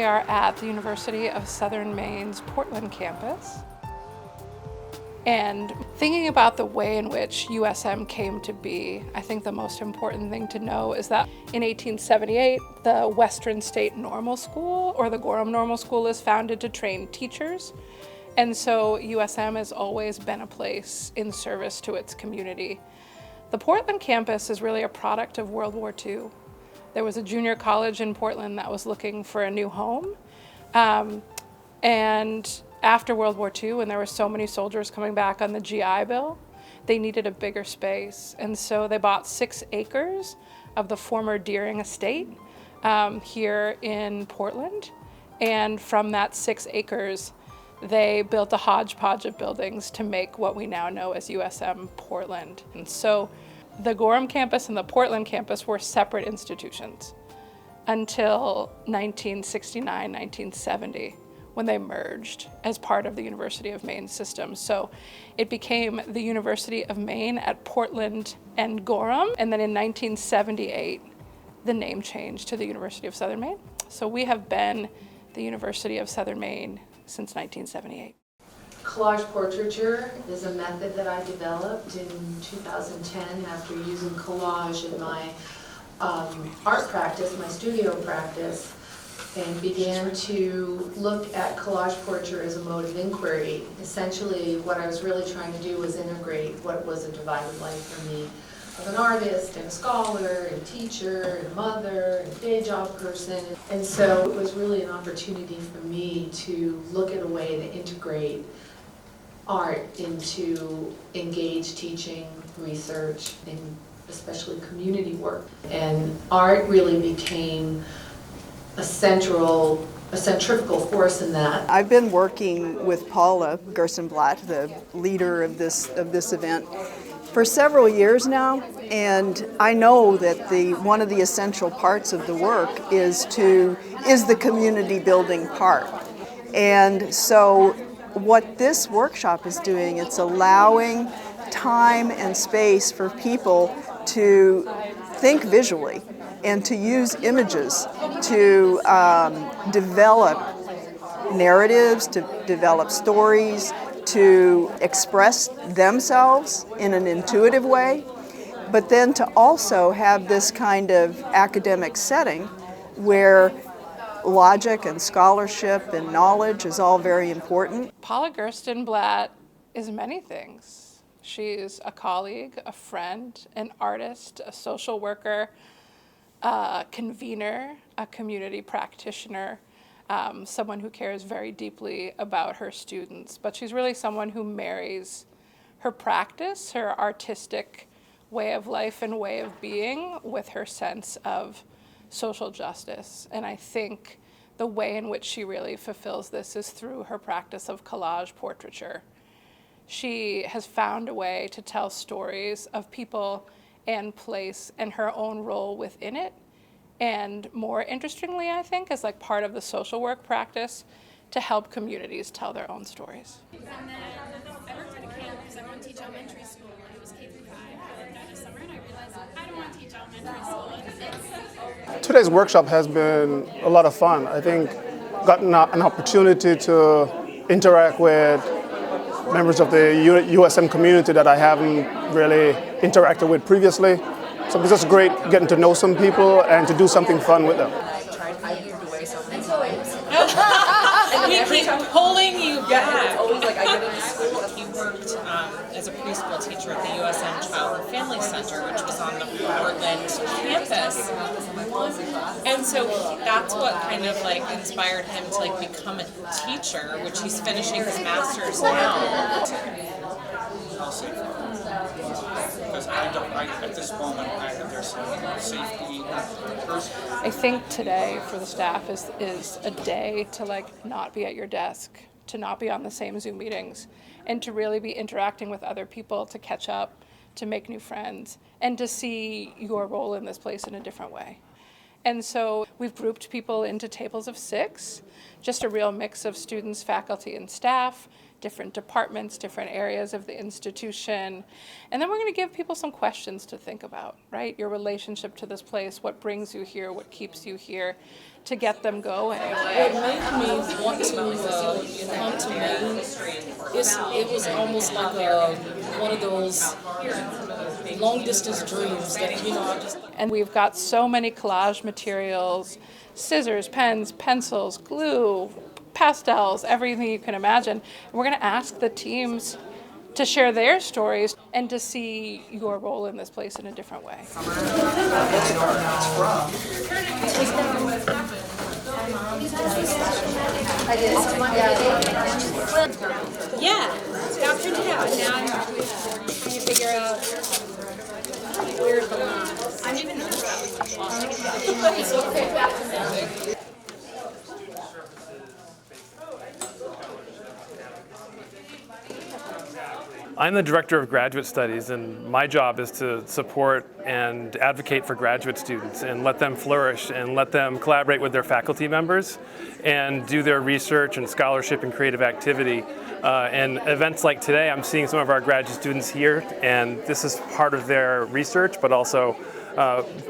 are at the University of Southern Maine's Portland campus. And thinking about the way in which USM came to be, I think the most important thing to know is that in 1878, the Western State Normal School, or the Gorham Normal School, is founded to train teachers. And so USM has always been a place in service to its community. The Portland campus is really a product of World War II. There was a junior college in Portland that was looking for a new home. And after World War II, when there were so many soldiers coming back on the GI Bill, they needed a bigger space. And so they bought 6 acres of the former Deering estate here in Portland. And from that 6 acres, they built a hodgepodge of buildings to make what we now know as USM Portland. And so the Gorham campus and the Portland campus were separate institutions until 1969, 1970. When they merged as part of the University of Maine system. So it became the University of Maine at Portland and Gorham. And then in 1978, the name changed to the University of Southern Maine. So we have been the University of Southern Maine since 1978. Collage portraiture is a method that I developed in 2010 after using collage in my art practice, my studio practice, and began to look at collage portraiture as a mode of inquiry. Essentially, what I was really trying to do was integrate what was a divided life for me of an artist and a scholar and teacher and mother and day job person. And so it was really an opportunity for me to look at a way to integrate art into engaged teaching, research, and especially community work. And art really became a centrifugal force in that. I've been working with Paula Gerstenblatt, the leader of this event, for several years now, and I know that one of the essential parts of the work is the community building part. And so what this workshop is doing, it's allowing time and space for people to think visually and to use images to develop narratives, to develop stories, to express themselves in an intuitive way, but then to also have this kind of academic setting where logic and scholarship and knowledge is all very important. Paula Gerstenblatt is many things. She's a colleague, a friend, an artist, a social worker, a convener, a community practitioner, someone who cares very deeply about her students. But she's really someone who marries her practice, her artistic way of life and way of being, with her sense of social justice. And I think the way in which she really fulfills this is through her practice of collage portraiture. She has found a way to tell stories of people and place and her own role within it. And more interestingly, I think, as like part of the social work practice, to help communities tell their own stories. And then I worked at a camp because I want to teach elementary school, and it was K through 5. I worked out this summer and I realized I don't want to teach elementary school. Today's workshop has been a lot of fun. I think gotten an opportunity to interact with members of the USM community that I haven't really interacted with previously. So it's just great getting to know some people and to do something fun with them. I moved away so many times. We keep pulling you back. Yeah, it's always like I get into school. He worked as a preschool teacher at the USM Child and Family Center, which was on the Portland campus. And so that's what kind of like inspired him to like become a teacher, which he's finishing his master's now. Because at this moment, I have their safety first. I think today for the staff is a day to like not be at your desk, to not be on the same Zoom meetings, and to really be interacting with other people, to catch up, to make new friends, and to see your role in this place in a different way. And so we've grouped people into tables of 6, just a real mix of students, faculty, and staff, different departments, different areas of the institution. And then we're going to give people some questions to think about, right? Your relationship to this place, what brings you here, what keeps you here, to get them going. What made me want to come to Maine it was almost like one of those long distance dreams that I just. And we've got so many collage materials, scissors, pens, pencils, glue, pastels, everything you can imagine. And we're going to ask the teams to share their stories and to see your role in this place in a different way. Yeah, it's got printed out. Now I'm trying to figure out where's the line. I didn't even notice that. It's okay. I'm the Director of Graduate Studies, and my job is to support and advocate for graduate students and let them flourish and let them collaborate with their faculty members and do their research and scholarship and creative activity. And events like today, I'm seeing some of our graduate students here, and this is part of their research, but also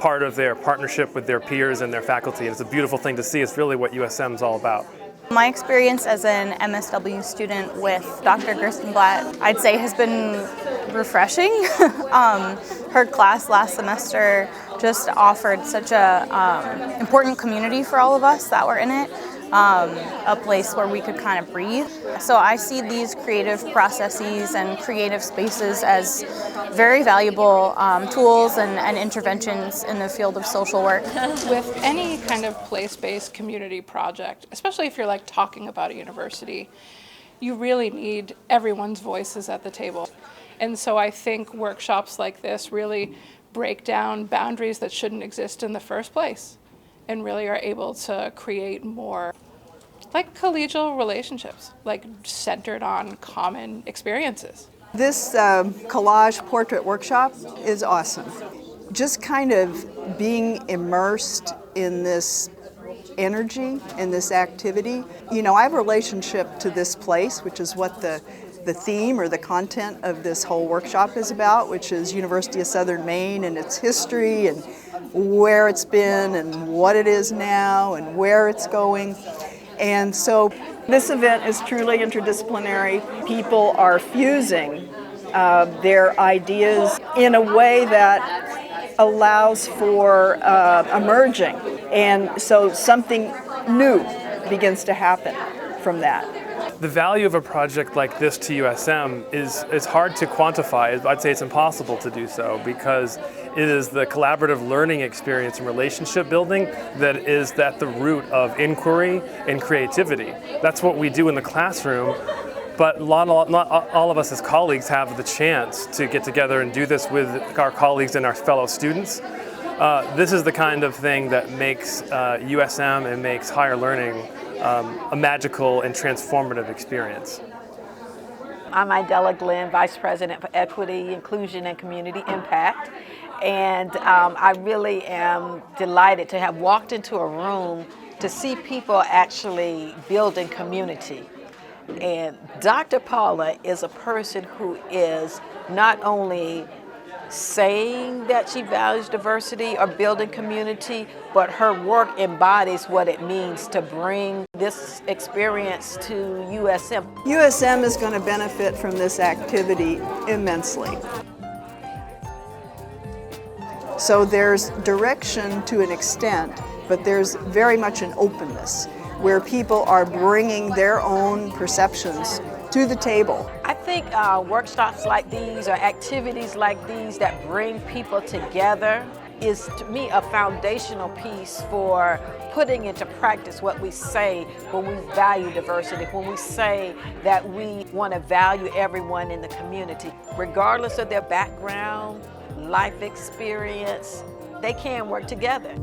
part of their partnership with their peers and their faculty. And it's a beautiful thing to see. It's really what USM is all about. My experience as an MSW student with Dr. Gerstenblatt, I'd say, has been refreshing. Her class last semester just offered such a important community for all of us that were in it, a place where we could kind of breathe. So I see these creative processes and creative spaces as very valuable tools and interventions in the field of social work. With any kind of place-based community project, especially if you're like talking about a university, you really need everyone's voices at the table. And so I think workshops like this really break down boundaries that shouldn't exist in the first place and really are able to create more like collegial relationships, like centered on common experiences. This collage portrait workshop is awesome. Just kind of being immersed in this energy, in this activity. You know, I have a relationship to this place, which is what the theme or the content of this whole workshop is about, which is University of Southern Maine and its history and where it's been and what it is now and where it's going. And so this event is truly interdisciplinary. People are fusing their ideas in a way that allows for emerging. And so something new begins to happen from that. The value of a project like this to USM is hard to quantify. I'd say it's impossible to do so because it is the collaborative learning experience and relationship building that is at the root of inquiry and creativity. That's what we do in the classroom, but not all of us as colleagues have the chance to get together and do this with our colleagues and our fellow students. This is the kind of thing that makes USM and makes higher learning a magical and transformative experience. I'm Idella Glenn, Vice President for Equity, Inclusion, and Community Impact. And I really am delighted to have walked into a room to see people actually building community. And Dr. Paula is a person who is not only saying that she values diversity or building community, but her work embodies what it means to bring this experience to USM. USM is going to benefit from this activity immensely. So there's direction to an extent, but there's very much an openness where people are bringing their own perceptions to the table. I think workshops like these or activities like these that bring people together is, to me, a foundational piece for putting into practice what we say when we value diversity, when we say that we want to value everyone in the community. Regardless of their background, life experience, they can work together.